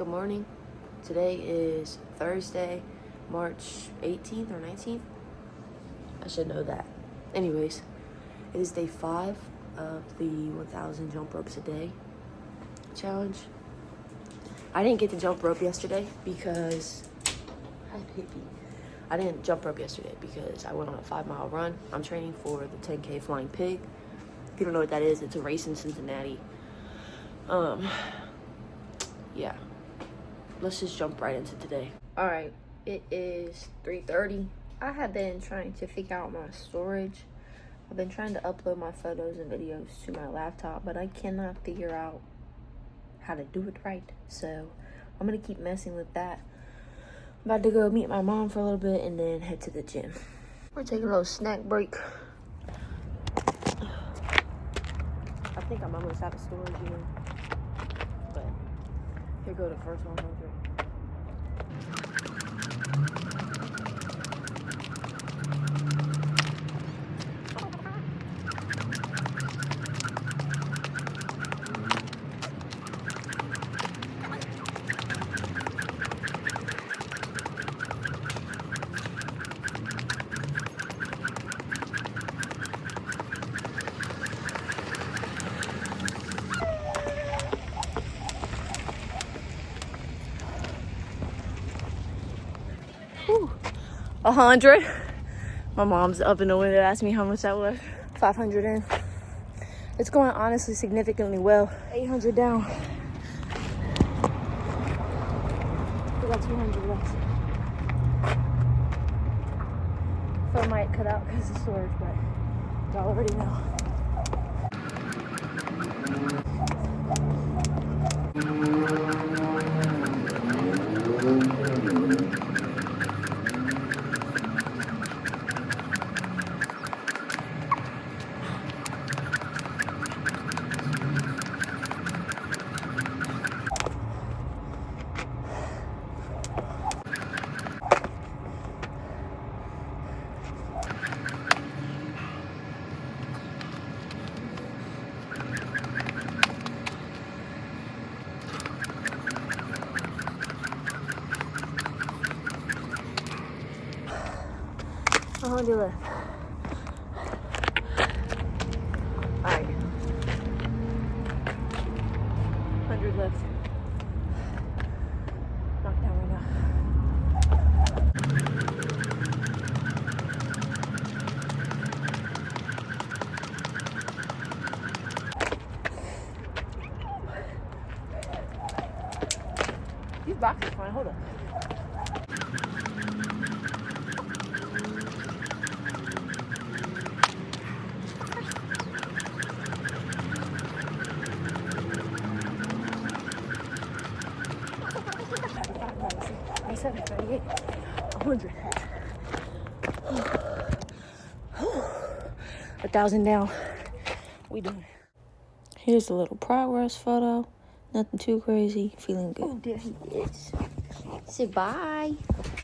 Good morning. Today is Thursday, March 18th or 19th. I should know that. Anyways, it is day 5 of the 1,000 jump ropes a day challenge. I didn't get to jump rope yesterday because I didn't jump rope yesterday because I went on a 5-mile run. I'm training for the 10K Flying Pig. If you don't know what that is, it's a race in Cincinnati. Yeah. Let's just jump right into today. All right, it is 3:30. I have been trying to figure out my storage. I've been trying to upload my photos and videos to my laptop, but I cannot figure out how to do it right. So I'm gonna keep messing with that. I'm about to go meet my mom for a little bit and then head to the gym. We're taking a little snack break. I think I'm almost out of storage again, but here go the first 100. Whew. 100. My mom's up in the window asking me how much that was. 500 in. It's going honestly significantly well. 800 down. We got 200 left. Phone might cut out because of storage, but y'all already know. Left. Alright. 100 left. Knocked down right now. These boxes are fine. Hold up. $37, $38, 100. 1,000 down. We done. Here's a little progress photo. Nothing too crazy. Feeling good. Oh, there he is. Say bye.